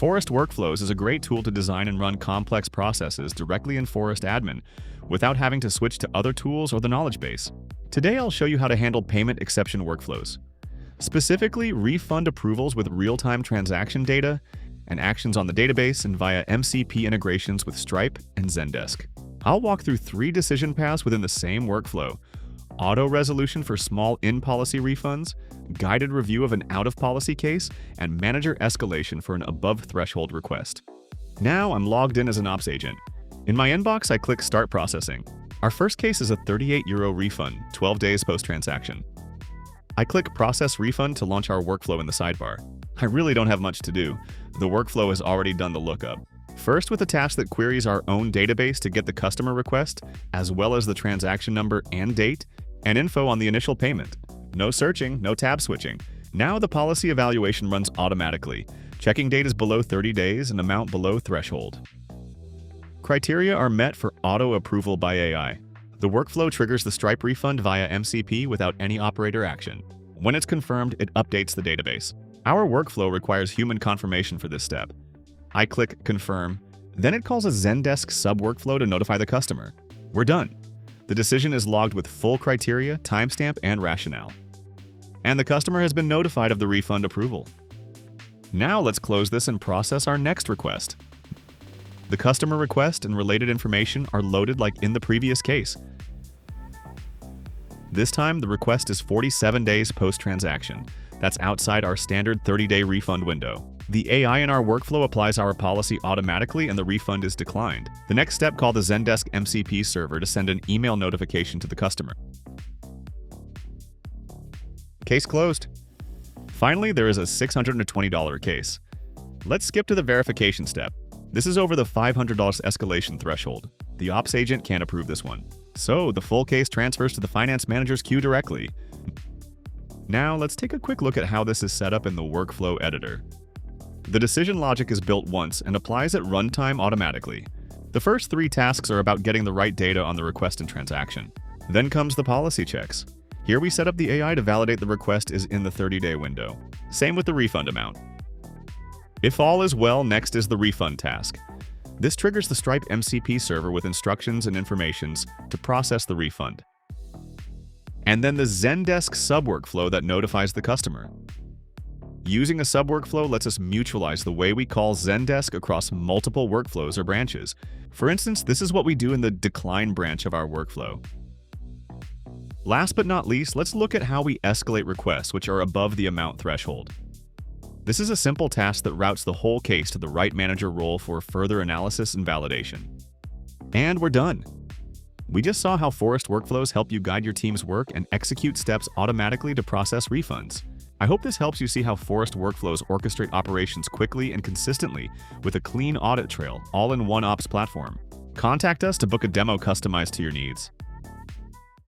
Forest Workflows is a great tool to design and run complex processes directly in Forest Admin without having to switch to other tools or the knowledge base. Today I'll show you how to handle payment exception workflows, specifically refund approvals with real-time transaction data and actions on the database and via MCP integrations with Stripe and Zendesk. I'll walk through 3 decision paths within the same workflow: auto resolution for small in-policy refunds, guided review of an out-of-policy case, and manager escalation for an above-threshold request. Now I'm logged in as an ops agent. In my inbox, I click Start Processing. Our first case is a €38 refund, 12 days post-transaction. I click Process Refund to launch our workflow in the sidebar. I really don't have much to do. The workflow has already done the lookup. First with a task that queries our own database to get the customer request, as well as the transaction number and date, and info on the initial payment. No searching, no tab switching. Now the policy evaluation runs automatically. Checking date is below 30 days and amount below threshold. Criteria are met for auto approval by AI. The workflow triggers the Stripe refund via MCP without any operator action. When it's confirmed, it updates the database. Our workflow requires human confirmation for this step. I click Confirm, then it calls a Zendesk sub-workflow to notify the customer. We're done. The decision is logged with full criteria, timestamp, and rationale. And the customer has been notified of the refund approval. Now let's close this and process our next request. The customer request and related information are loaded like in the previous case. This time, the request is 47 days post-transaction. That's outside our standard 30-day refund window. The AI in our workflow applies our policy automatically and the refund is declined. The next step, call the Zendesk MCP Server to send an email notification to the customer. Case closed. Finally, there is a $620 case. Let's skip to the verification step. This is over the $500 escalation threshold. The ops agent can't approve this one. So the full case transfers to the finance manager's queue directly. Now let's take a quick look at how this is set up in the workflow editor. The decision logic is built once and applies at runtime automatically. The first 3 tasks are about getting the right data on the request and transaction. Then comes the policy checks. Here we set up the AI to validate the request is in the 30-day window. Same with the refund amount. If all is well, next is the refund task. This triggers the Stripe MCP server with instructions and informations to process the refund. And then the Zendesk sub-workflow that notifies the customer. Using a sub-workflow lets us mutualize the way we call Zendesk across multiple workflows or branches. For instance, this is what we do in the decline branch of our workflow. Last but not least, let's look at how we escalate requests which are above the amount threshold. This is a simple task that routes the whole case to the right manager role for further analysis and validation. And we're done. We just saw how Forest Workflows help you guide your team's work and execute steps automatically to process refunds. I hope this helps you see how Forest Workflows orchestrate operations quickly and consistently with a clean audit trail, all in one ops platform. Contact us to book a demo customized to your needs.